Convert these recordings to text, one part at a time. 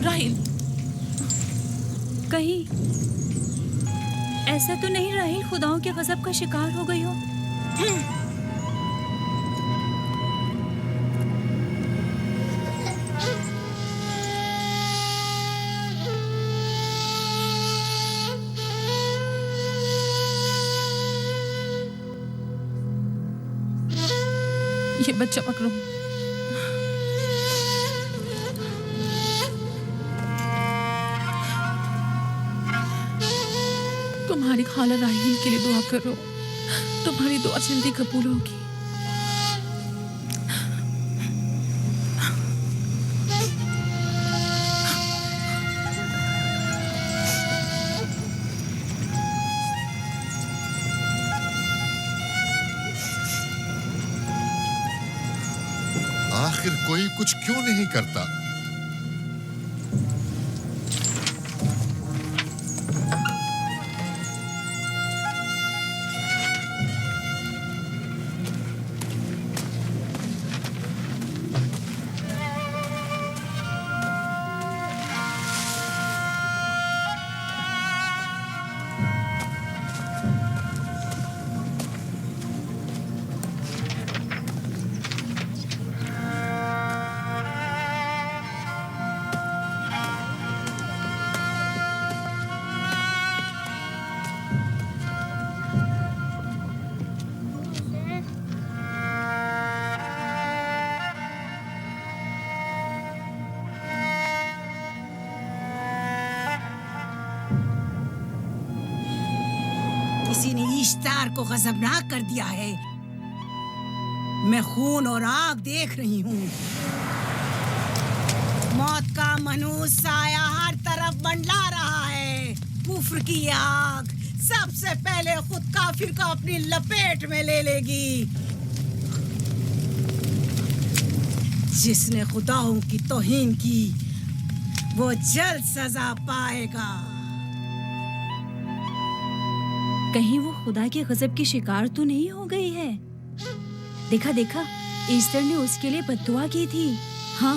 राहिल, कहीं ऐसा तो नहीं राहिल खुदाओं के गजब का शिकार हो गई हो? ये बच्चा पकड़ो। तुम्हारी खाला राहील के लिए दुआ करो, तुम्हारी दुआ जल्दी कबूल होगी। आखिर कोई कुछ क्यों नहीं करता? किसी ने इश्तार को गजबनाक कर दिया है। मैं खून और आग देख रही हूँ। मौत का मनहूस साया हर तरफ मंडला रहा है। कुफ्र की आग सबसे पहले खुद काफिर को अपनी लपेट में ले लेगी। जिसने खुदाओं की तौहीन की वो जल्द सजा पाएगा। कहीं वो खुदा के गजब की शिकार तो नहीं हो गई है? देखा देखा, ईस्टर ने उसके लिए बद्दुआ की थी। हाँ,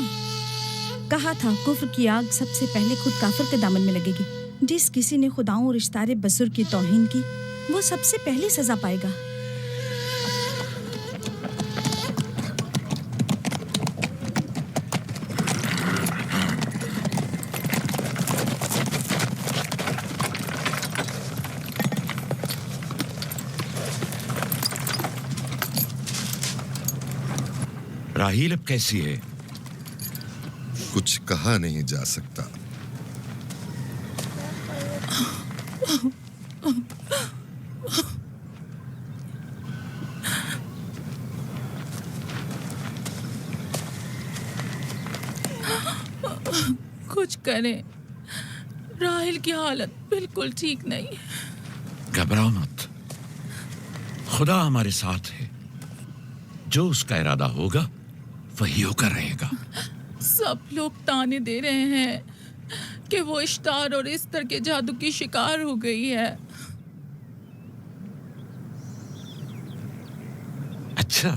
कहा था कुफ्र की आग सबसे पहले खुद काफिर के दामन में लगेगी। जिस किसी ने खुदाओं और इश्तारे बजुर्ग की तौहीन की वो सबसे पहले सजा पाएगा। राहील अब कैसी है? कुछ कहा नहीं जा सकता। कुछ करें, राहिल की हालत बिल्कुल ठीक नहीं। घबराओ मत, खुदा हमारे साथ है। जो उसका इरादा होगा वही होकर रहेगा। सब लोग ताने दे रहे हैं कि वो इश्तार और इस्तर के जादू की शिकार हो गई है। अच्छा,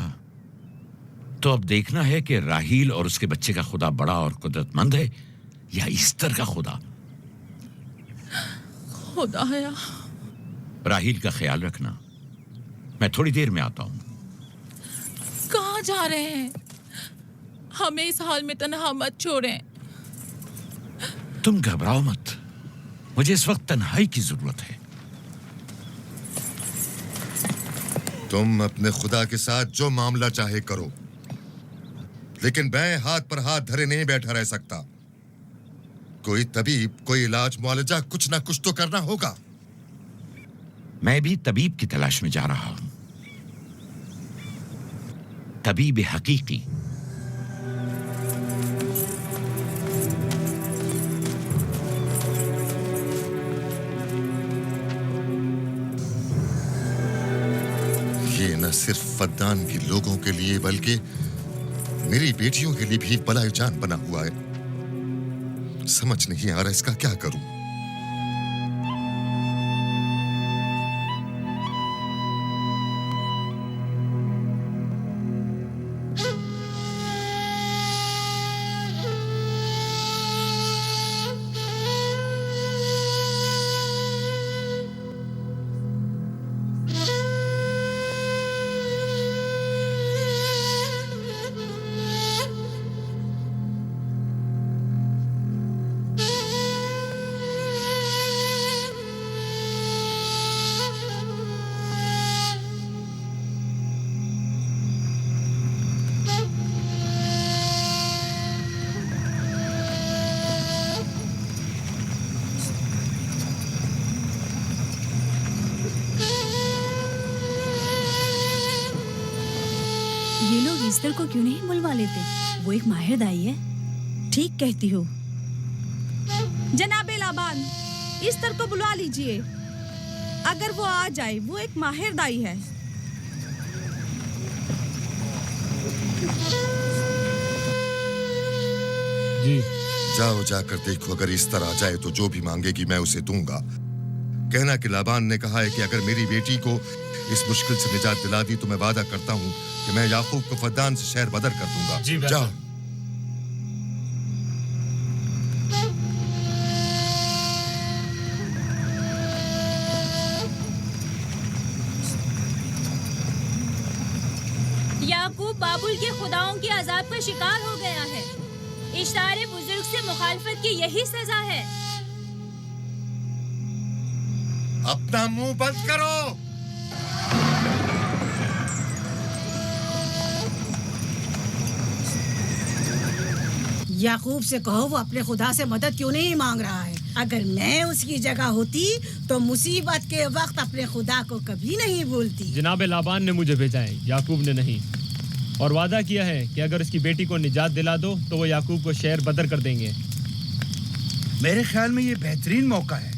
तो अब देखना है कि राहील और उसके बच्चे का खुदा बड़ा और कुदरतमंद है या ईस्टर का खुदा। खुदाया, राहील का ख्याल रखना। मैं थोड़ी देर में आता हूं। कहाँ जा रहे हैं? हमें इस हाल में तन्हा मत छोड़ें। तुम घबराओ मत, मुझे इस वक्त तन्हाई की जरूरत है। तुम अपने खुदा के साथ जो मामला चाहे करो, लेकिन मैं हाथ पर हाथ धरे नहीं बैठा रह सकता। कोई तबीब, कोई इलाज, मुआलजा, कुछ ना कुछ तो करना होगा। मैं भी तबीब की तलाश में जा रहा हूं। तबीब हकीकी। ये न सिर्फ फद्दान के लोगों के लिए बल्कि मेरी बेटियों के लिए भी बलाए जान बना हुआ है। समझ नहीं आ रहा इसका क्या करूं। ईस्टर को क्यों नहीं बुलवा लेते? वो एक माहिर दाई है। ठीक कहती हो। जनाबे लाबान, ईस्टर को बुलवा लीजिए। अगर वो आ जाए, वो एक माहिर दाई है। जी जाओ, जाकर देखो, अगर इस तरह आ जाए तो जो भी मांगेगी मैं उसे दूंगा। कहना कि लाबान ने कहा है कि अगर मेरी बेटी को इस मुश्किल से निजात दिला दी तो मैं वादा करता हूँ कि मैं याकूब को फद्दान से शहर बदर कर दूंगा। जी जाओ। याकूब बाबुल के खुदाओं के अजाब का शिकार हो गया है। इश्तारे बुजुर्ग से मुखालफत की यही सजा है। अपना मुंह बंद करो। याकूब से कहो वो अपने खुदा से मदद क्यों नहीं मांग रहा है। अगर मैं उसकी जगह होती तो मुसीबत के वक्त अपने खुदा को कभी नहीं भूलती। जनाब लाबान ने मुझे भेजा है, याकूब ने नहीं। और वादा किया है कि अगर उसकी बेटी को निजात दिला दो तो वो याकूब को शहर बदर कर देंगे। मेरे ख्याल में ये बेहतरीन मौका है।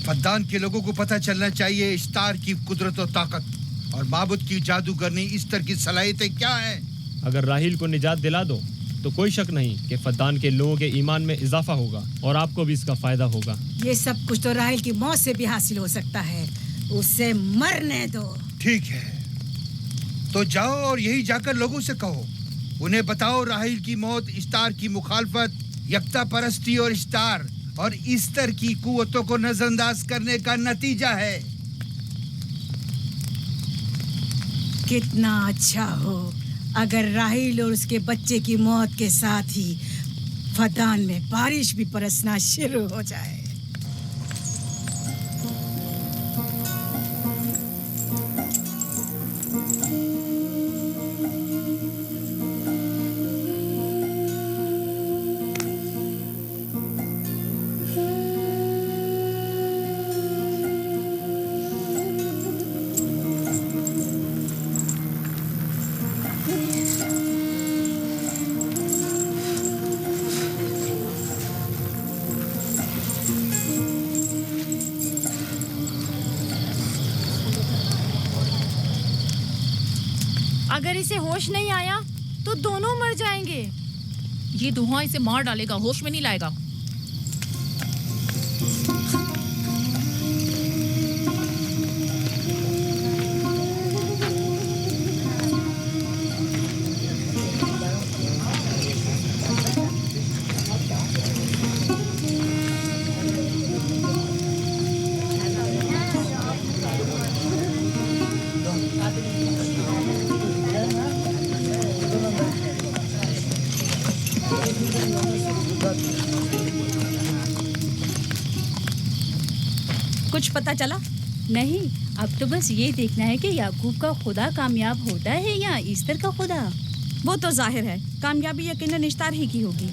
फद्दान के लोगों को पता चलना चाहिए इश्तार की कुदरत और ताकत और माबुद की जादूगरनी ईस्टर की सलाहियतें क्या हैं। अगर राहील को निजात दिला दो तो कोई शक नहीं कि फद्दान के लोगों के ईमान में इजाफा होगा और आपको भी इसका फायदा होगा। ये सब कुछ तो राहील की मौत से भी हासिल हो सकता है। उसे मरने दो। ठीक है, तो जाओ और यही जाकर लोगों से कहो, उन्हें बताओ राहील की मौत इश्तार की मुखालफत, यकता परस्ती और इश्तार और ईस्टर की कुव्वतों को नजरअंदाज करने का नतीजा है। कितना अच्छा हो अगर राहील और उसके बच्चे की मौत के साथ ही फद्दान में बारिश भी बरसना शुरू हो जाए। अगर इसे होश नहीं आया तो दोनों मर जाएंगे। ये धुआं इसे मार डालेगा, होश में नहीं लाएगा। कुछ पता चला? नहीं, अब तो बस ये देखना है कि याकूब का खुदा कामयाब होता है या ईस्टर का खुदा। वो तो जाहिर है, कामयाबी यकीनन इश्तार ही की होगी।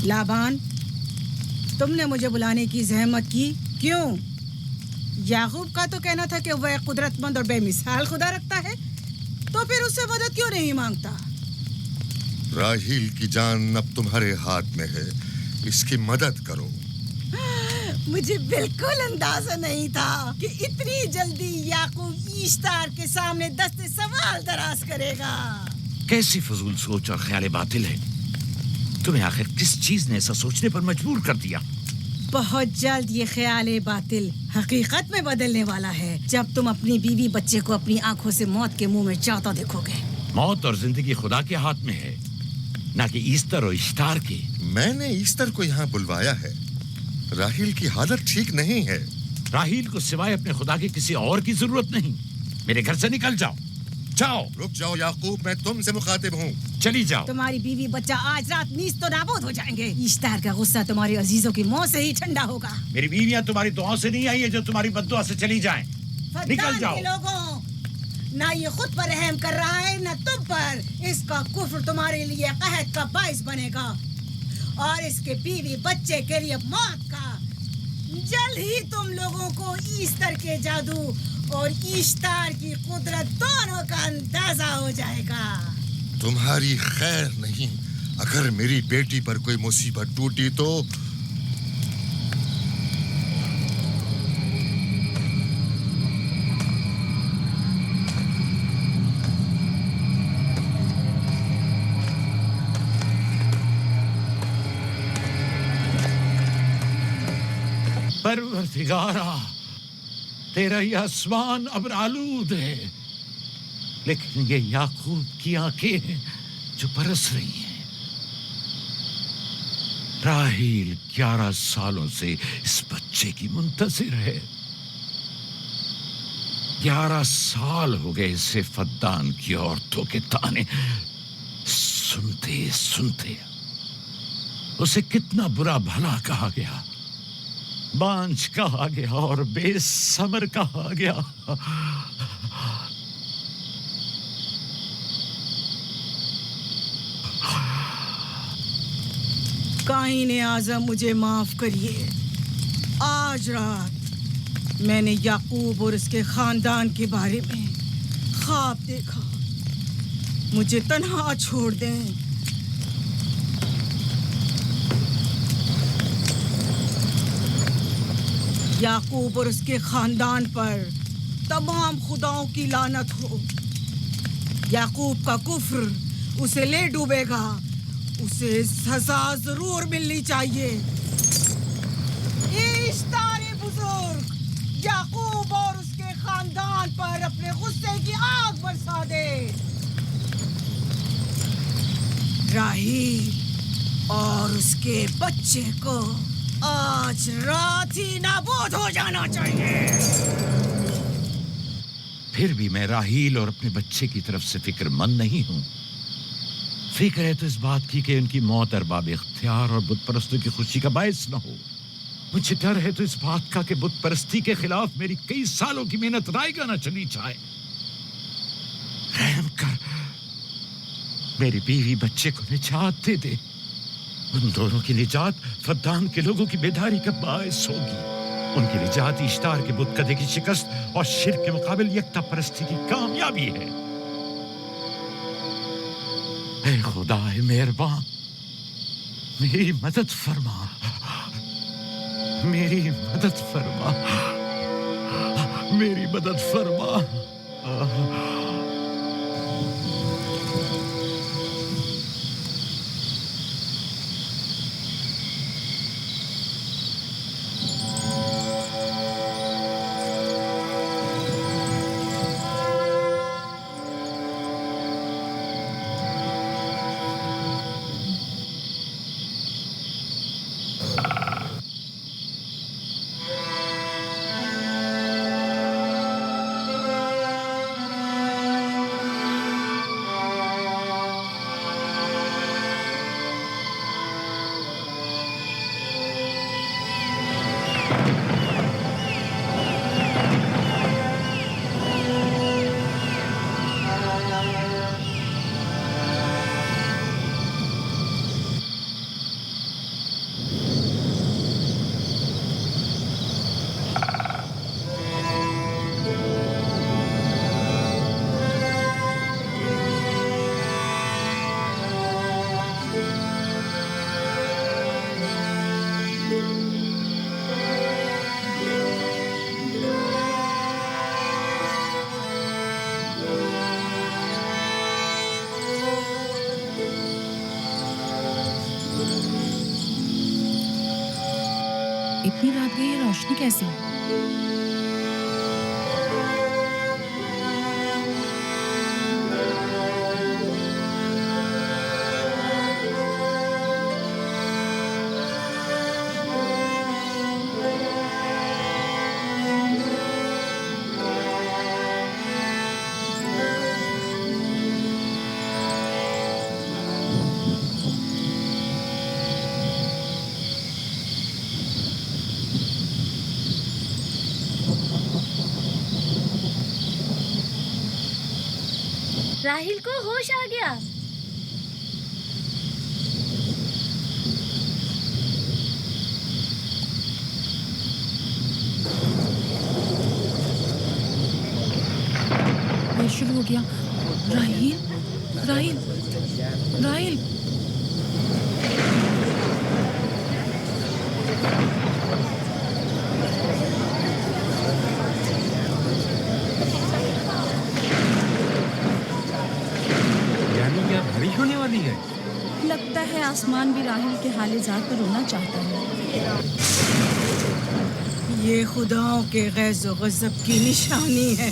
लाबान, तुमने मुझे बुलाने की जहमत की, क्यों? याकूब का तो कहना था कि वह कुदरतमंद और बेमिसाल खुदा रखता है, तो फिर उससे मदद क्यों नहीं मांगता? राहील की जान अब तुम्हारे हाथ में है, इसकी मदद करो। मुझे बिल्कुल अंदाजा नहीं था कि इतनी जल्दी याकूब ईस्तार के सामने दस्ते सवाल दराज करेगा। कैसी फजूल सोच और ख्याल बातिल है। तुम्हें आखिर किस चीज ने ऐसा सोचने पर मजबूर कर दिया? बहुत जल्द ये ख्याल बातिल हकीकत में बदलने वाला है, जब तुम अपनी बीवी बच्चे को अपनी आंखों से मौत के मुंह में जाता देखोगे। मौत और जिंदगी खुदा के हाथ में है, ना कि ईस्टर और इश्तार के। मैंने ईस्टर को यहाँ बुलवाया है। राहील की हालत ठीक नहीं है। राहील को सिवाय अपने खुदा के किसी और की जरूरत नहीं। मेरे घर से निकल जाओ। जाओ। रुक जाओ याकूब, मैं तुमसे मुखातिब हूँ। चली जाओ। तुम्हारी बीवी बच्चा आज रात नीस तो नाबूद हो जाएंगे। ईस्तार का गुस्सा तुम्हारे अजीजों की मौत से ही ठंडा होगा। मेरी बीवियां तुम्हारी दुआओं से नहीं आई है जो तुम्हारी बद्दुआ से चली जाएं। निकल जाओ। लोगों, ना ये खुद पर रहम कर रहा है ना तुम पर। इसका कुफ्र तुम्हारे लिए कहत का बाइस बनेगा और इसके बीवी बच्चे के लिए मौत का। जल्द ही तुम लोगों को ईस्टर के जादू और ईस्टर की कुदरत दोनों का अंदाजा हो जाएगा। तुम्हारी खैर नहीं। अगर मेरी बेटी पर कोई मुसीबत टूटी तो परवरदिगारा, तेरा ये आसमान अब आलूद है, लेकिन ये याकूब की आंखें हैं जो बरस रही हैं। राहील 11 सालों से इस बच्चे की मुंतजिर है। 11 साल हो गए इसे फद्दान की औरतों के ताने सुनते सुनते। उसे कितना बुरा भला कहा गया, बांझ कहा गया और बेसमर कहा गया। काईन आज़म मुझे माफ करिए। आज रात मैंने याकूब और उसके खानदान के बारे में ख्वाब देखा। मुझे तन्हा छोड़ दें। याकूब और उसके खानदान पर तमाम खुदाओं की लानत हो। याकूब का कुफ्र उसे ले डूबेगा। उसे सजा जरूर मिलनी चाहिए। इश्तारे बुजुर्ग, याकूब और उसके खानदान पर अपने गुस्से की आग बरसा दे। राहील और उसके बच्चे को आज रात ही नाबूद हो जाना चाहिए। फिर भी मैं राहील और अपने बच्चे की तरफ से फिक्रमंद नहीं हूं। फिक्र है तो इस बात की कि उनकी मौत अरबाब इख्तियार और बुत परस्तों की खुशी का बायस न हो। मुझे डर है तो इस बात का कि बुत परस्ती के खिलाफ मेरी कई सालों की मेहनत रायगा न चली जाए। रहम कर, मेरी बीवी बच्चे को निजात दे दे। उन दोनों की निजात फद्दान के लोगों की बेदारी का बायस होगी। उनकी निजात इश्तार के बुत कदे की शिकस्त और शिर्क के मुकाबिल यकता परस्ती की कामयाबी है। ऐ खुदा है मेहरबान, मेरी मदद फरमा, मेरी मदद फरमा, मेरी मदद फरमा। इतनी रात गई, ये रोशनी कैसी? राहिल को होश आ गया। ये शुरू हो गया। राहिल, राहिल, राहिल। यानी क्या बारिश होने वाली है? लगता है आसमान भी राहिल के हाल-ए-ज़ार पर रोना चाहता है। ये खुदाओं के गैज़ो गज़ब की निशानी है।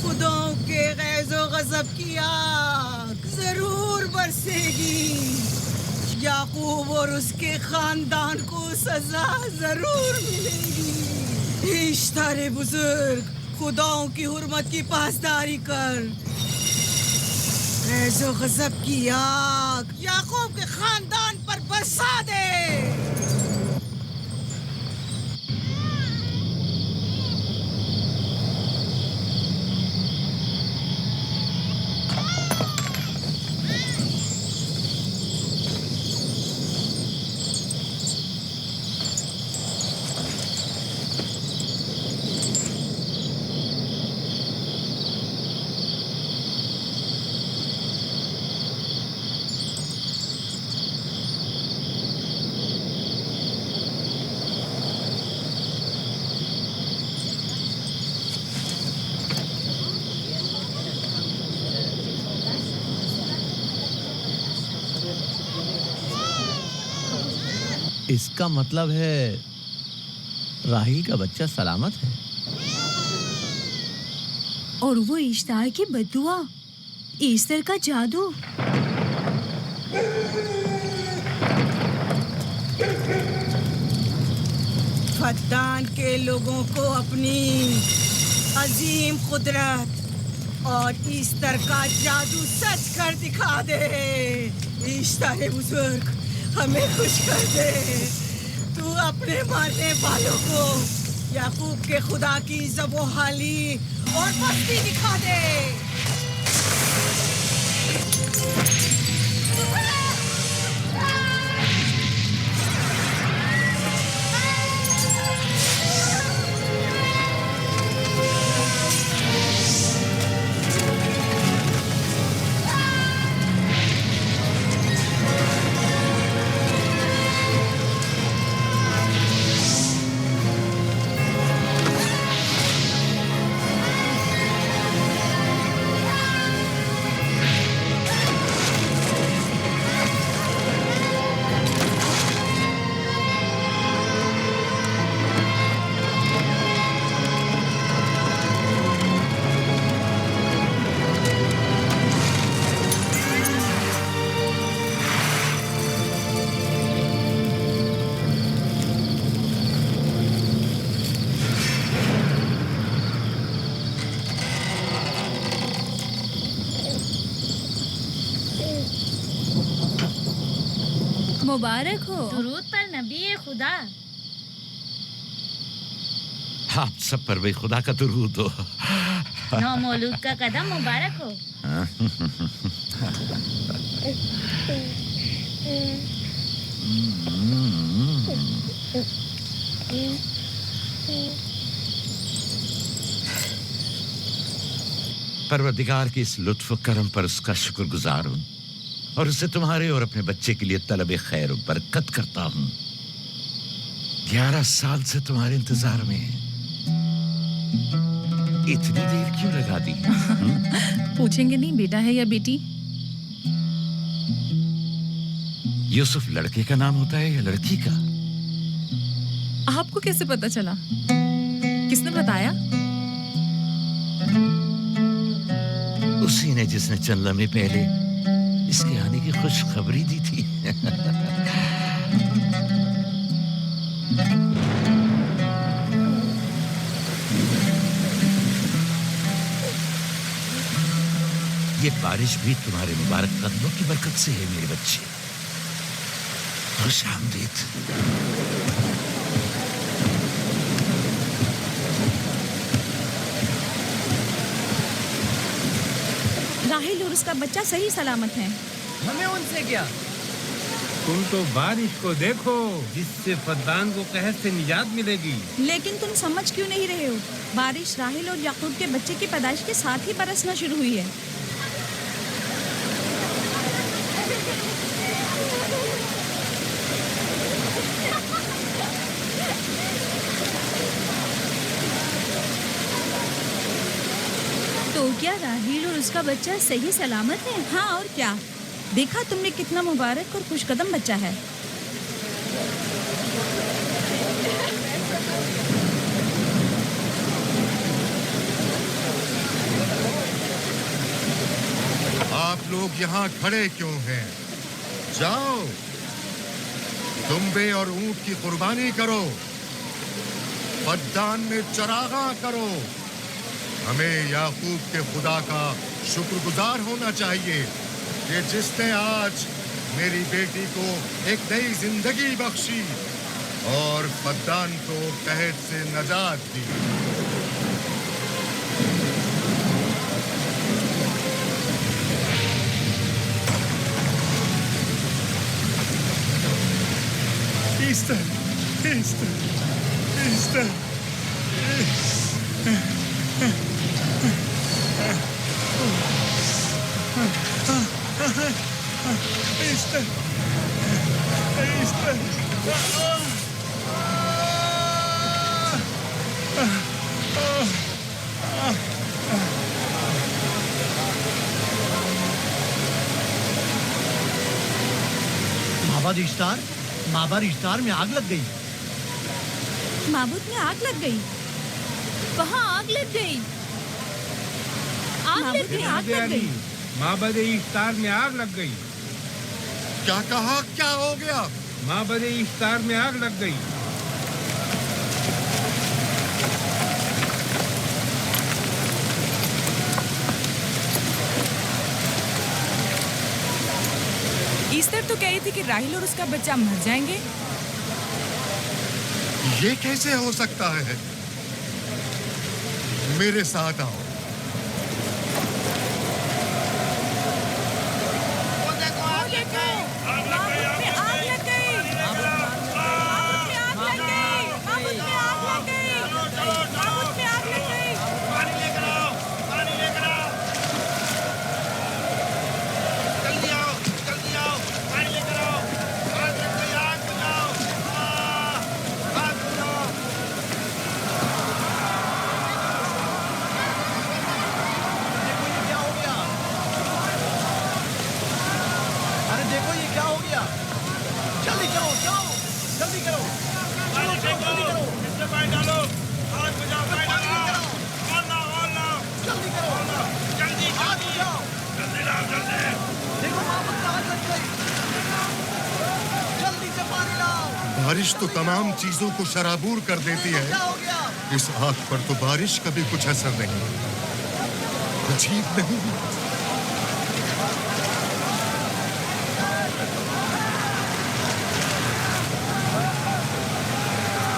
खुदाओं के गैज़ो गज़ब की आग जरूर बरसेगी। याकूब और उसके खानदान को सजा जरूर मिलेगी। इश्तारे बुजुर्ग, खुदाओं की हुर्मत की पासदारी कर। गैज़ो गज़ब की आग याकूब के खानदान पर बरसा दे। इसका मतलब है राहिल का बच्चा सलामत है। और वो इश्तार की बद्दुआ, ईस्टर का जादू। फद्दान के लोगों को अपनी अजीम कुदरत और ईस्टर का जादू सच कर दिखा दे। ईस्टर बुजुर्ग, हमें खुश कर दे। तू अपने मारने वालों को याकूब के खुदा की ज़बोहाली और मस्ती दिखा दे। मुबारक हो। दुरूद पर नबी खुदा। आप सब पर भी खुदा का दुरूद हो। नौ मौलूद का कदम मुबारक हो। परवरदिगार की इस लुत्फ करम पर उसका शुक्रगुजार हूँ और उसे तुम्हारे और अपने बच्चे के लिए तलब खैर और बरकत करता हूँ। 11 साल से तुम्हारे इंतजार में इतनी देर क्यों लगा दी? पूछेंगे नहीं बेटा है या बेटी? यूसुफ लड़के का नाम होता है या लड़की का? आपको कैसे पता चला? किसने बताया? उसी ने जिसने चंद लम्हे पहले इसके आने की खुशखबरी दी थी। ये बारिश भी तुम्हारे मुबारक कदमों की बरकत से है मेरे बच्चे। खुश आमदीद। राहिल और उसका बच्चा सही सलामत हैं। हमें उनसे क्या? तुम तो बारिश को देखो, जिससे फद्दान को कहर से निजात मिलेगी। लेकिन तुम समझ क्यों नहीं रहे हो? बारिश राहिल और याकूब के बच्चे की पैदाइश के साथ ही बरसना शुरू हुई है। तो क्या राहिल और उसका बच्चा सही सलामत है? हाँ, और क्या? देखा तुमने कितना मुबारक और खुशकदम बच्चा है। आप लोग यहाँ खड़े क्यों हैं? जाओ, दुम्बे और ऊंट की कुर्बानी करो, फद्दान में चरागा करो। हमें याकूब के खुदा का शुक्रगुजार होना चाहिए कि जिसने आज मेरी बेटी को एक नई जिंदगी बख्शी और फद्दान को कहर से नजात दी। Easter, Easter, Easter. Easter, Easter. माबाद इश्तार, माबाद इश्तार में आग लग गई। माबूद में आग लग गई? वहाँ आग लग गई। आग लग गई, आग लग गई। माबद इफ्तार में आग लग गई। क्या कहा? क्या हो गया? माबद इफ्तार में आग लग गई। ईस्टर तो कह रही थी कि राहिल और उसका बच्चा मर जाएंगे। ये कैसे हो सकता है? मेरे साथ आओ। बारिश तो तमाम चीजों को शराबूर कर देती है, इस आग पर तो बारिश का भी कुछ असर नहीं। अजीब नहीं?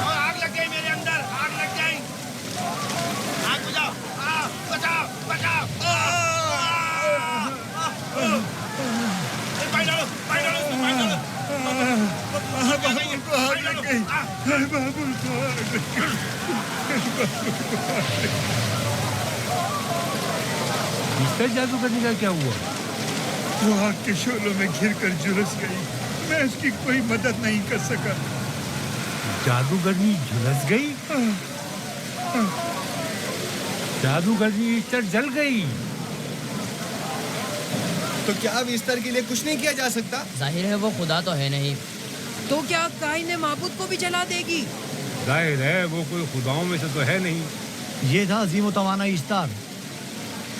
आग लग गई मेरे अंदर, आग लग गई। आग बुझाओ, बचाओ, बचाओ। पानी डालो, पानी डालो, पानी डालो। बाबुल को आग लग गई। बाबुल को आग लग गई। इसका जादू करने का क्या हुआ? वो आग के शोलों में घिरकर झुलस गई। मैं उसकी कोई मदद नहीं कर सका। जादूगरनी झुलस गई? जादूगरनी ईस्टर जल गई। तो क्या अब ईस्टर के लिए कुछ नहीं किया जा सकता? जाहिर है वो खुदा तो है नहीं। तो क्या काइन माबूद को भी जला देगी? जाहिर है वो कोई खुदाओं में से तो है नहीं। ये था अजीम तवाना इश्तार।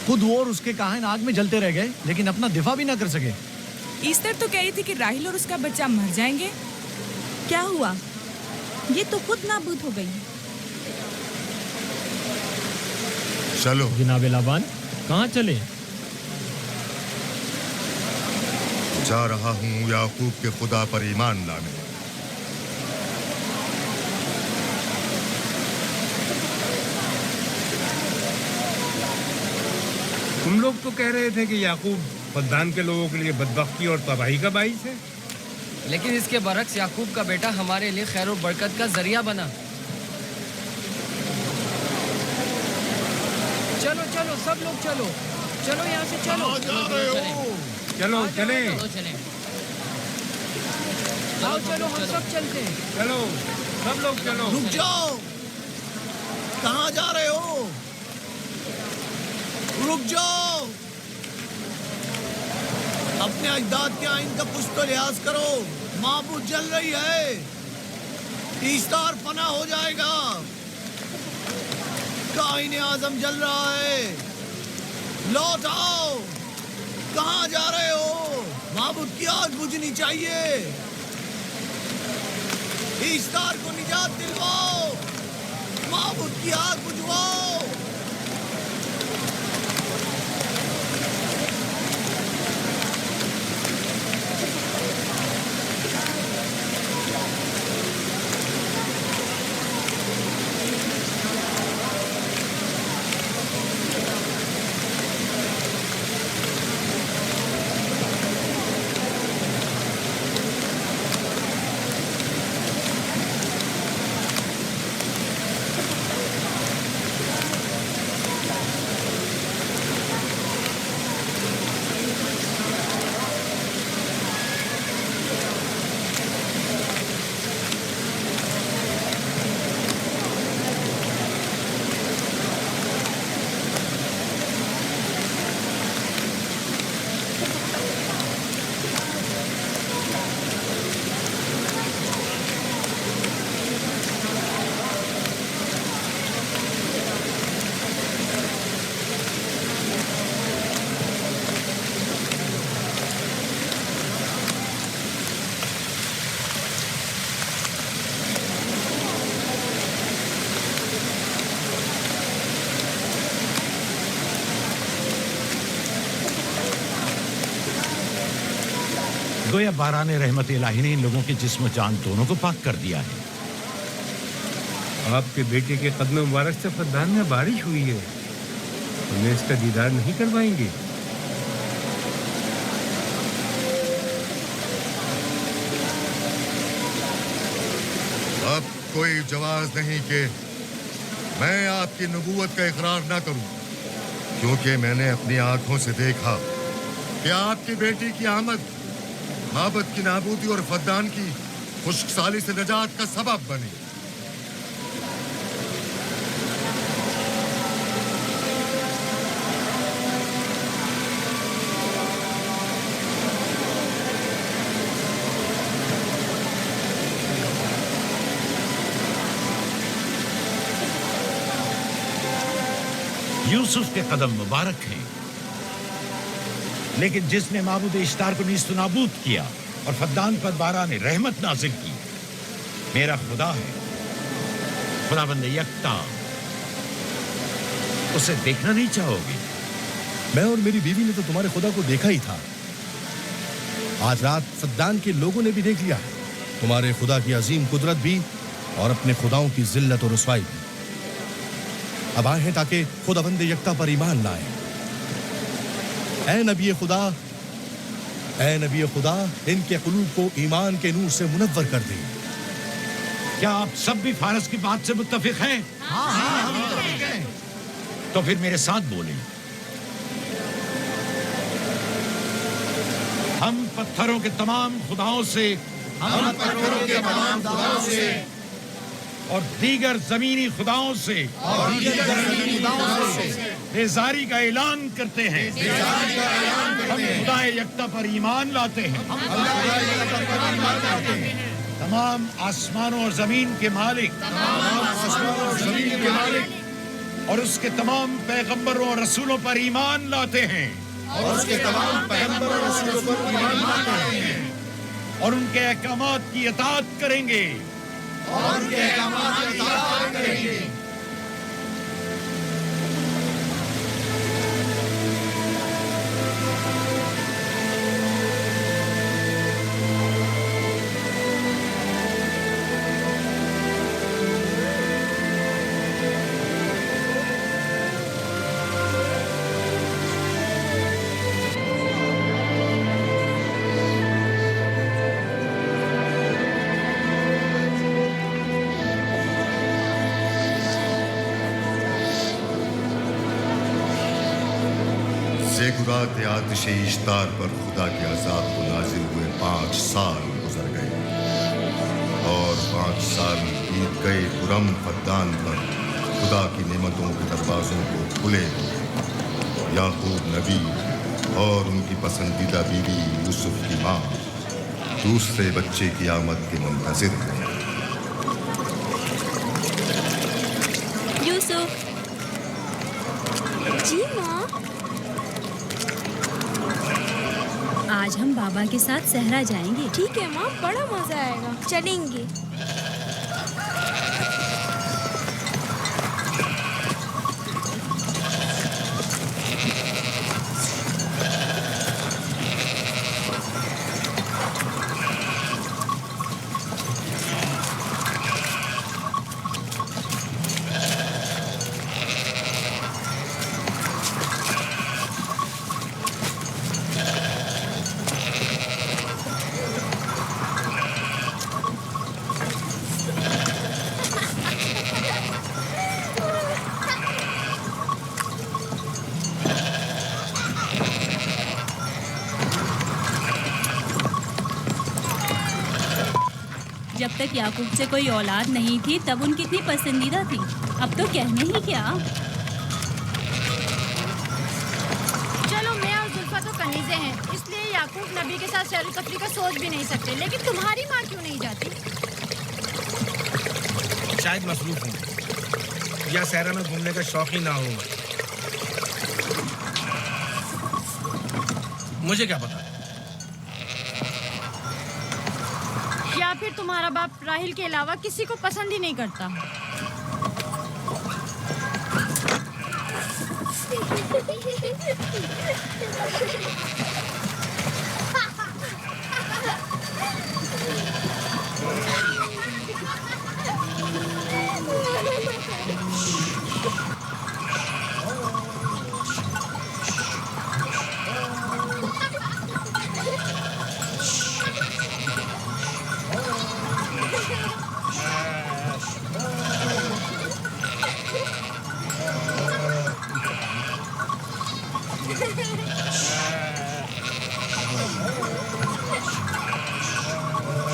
खुद वो और उसके काहिन आग में जलते रह गए, लेकिन अपना दिफा भी ना कर सके। ईस्टर तो कह रही थी कि राहिल और उसका बच्चा मर जाएंगे। क्या हुआ? ये तो खुद नाबूद हो गई। चलो जनाब लाबान, कहाँ चले? जा रहा हूँ याकूब के खुदा पर ईमान लाने। तुम लोग तो कह रहे थे कि याकूब फद्दान के लोगों के लिए बदबख्ती और तबाही का बाइस है। लेकिन इसके बरक्स याकूब का बेटा हमारे लिए खैर और बरकत का जरिया बना। चलो चलो सब लोग चलो, चलो यहाँ से चलो। चलो चले, आओ चलो हम सब चलते हैं। चलो सब लोग चलो। रुक जाओ, कहाँ जा रहे हो? रुक जाओ, अपने अजदाद के आइन का कुछ तो लिहाज करो। माबूद जल रही है, ईस्तार फना हो जाएगा, काइन आजम जल रहा है। लौट आओ, कहाँ जा रहे हो? माबूद की आग बुझनी चाहिए। ईस्तार को निजात दिलवाओ, माबूद की आग बुझवाओ। गोया बाराने रहमत इलाही ने इन लोगों के जिस्म जान दोनों को पाक कर दिया है। आपके बेटे के कदम मुबारक से फद्दान में बारिश हुई है, हमें इसका दीदार नहीं करवाएंगे? अब कोई जवाज नहीं कि मैं आपकी नबूवत का इकरार ना करूं, क्योंकि मैंने अपनी आंखों से देखा कि आपकी बेटी की आमद माबद की नाबूदी और फद्दान की खुश्कसाली से नजात का सबब बनी। यूसुफ के कदम मुबारक हैं, लेकिन जिसने माबूद इश्तार को नीस्त नाबूद किया और फद्दान पर बारा ने रहमत नाजिल की, मेरा खुदा है, खुदाबंद यकता। उसे देखना नहीं चाहोगे? मैं और मेरी बीवी ने तो तुम्हारे खुदा को देखा ही था। आज रात फद्दान के लोगों ने भी देख लिया है, तुम्हारे खुदा की अजीम कुदरत भी और अपने खुदाओं की जिल्लत और रुसवाई भी। अब आए हैं ताकि खुदाबंद यकता पर ईमान लाएं। ऐ नबी खुदा, इनके कुलूब को ईमान के नूर से मुनव्वर कर दे। क्या आप सब भी फारस की बात से मुत्तफिक हैं? हाँ, हम मुत्तफिक हैं। तो फिर मेरे साथ बोलें। हम पत्थरों के तमाम खुदाओं से और दीगर जमीनी खुदाओं से बेजारी का ऐलान करते हैं। हम खुदा यकता पर ईमान लाते हैं। तमाम आसमानों और जमीन के मालिक और उसके तमाम पैगंबरों और रसूलों पर ईमान लाते हैं। और उनके अहकामात की इताअत करेंगे। साथ आतिश इश्तार पर खुदा के अज़ाब को नाजिल हुए 5 साल गुजर गए और 5 साल बीत गए खुरम फद्दान पर खुदा की नेमतों के दरवाजों को खुले याकूब नबी और उनकी पसंदीदा बीवी यूसुफ की माँ दूसरे बच्चे की आमद के मुंतज़िर हैं। यूसुफ। जी माँ। आज हम बाबा के साथ सहरा जाएंगे। ठीक है माँ, बड़ा मजा आएगा, चलेंगे। जब तक याकूब से कोई औलाद नहीं थी तब उनकी इतनी पसंदीदा थी, अब तो कहने ही क्या। चलो मैं और जुल्फा तो कनीज़े हैं, इसलिए याकूब नबी के साथ सैर तफरी का सोच भी नहीं सकते, लेकिन तुम्हारी माँ क्यों नहीं जाती? शायद मसरूफ हूँ या सहरा में घूमने का शौक ही ना हो। मुझे क्या पता। या फिर तुम्हारा बाप राहिल के अलावा किसी को पसंद ही नहीं करता।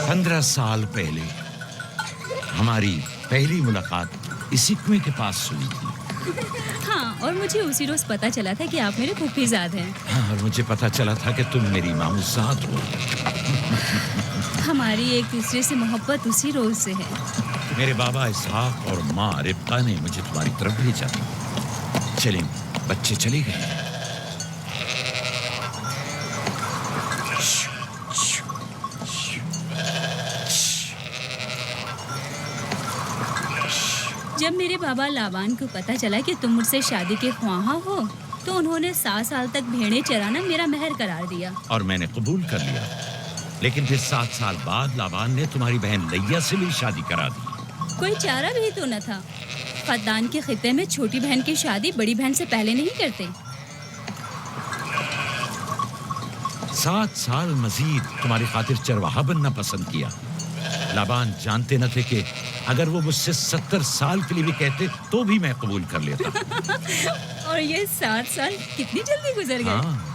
पंद्रह साल पहले हमारी पहली मुलाकात इसी कुएं के पास हुई थी। हाँ, और मुझे उसी रोज पता चला था कि आप मेरे फूफीजाद हैं। हाँ, और मुझे पता चला था कि तुम मेरी मामूज़ाद हो। हमारी एक दूसरे से मोहब्बत उसी रोज से है। मेरे बाबा इसहाक और माँ रिब्का ने मुझे तुम्हारी तरफ भेजा था। चलें, बच्चे चले गए। जब मेरे बाबा लाबान को पता चला कि तुम मुझसे शादी के ख्वाहा हो, तो उन्होंने 7 साल तक भेड़ें चराना मेरा महर करार दिया। और मैंने कबूल कर लिया। लेकिन फिर 7 साल बाद लाबान ने तुम्हारी बहन लैया से भी शादी करा दी। कोई चारा भी तो न था। फद्दान के खित्ते में छोटी बहन की शादी बड़ी बहन से पहले नहीं करते। 7 साल मजीद तुम्हारी खातिर चरवाहा बनना पसंद किया। लाबान जानते न थे कि अगर वो मुझसे 70 साल के लिए भी कहते तो भी मैं कबूल कर लेता। और ये 7 साल कितनी जल्दी गुजर गए। हाँ।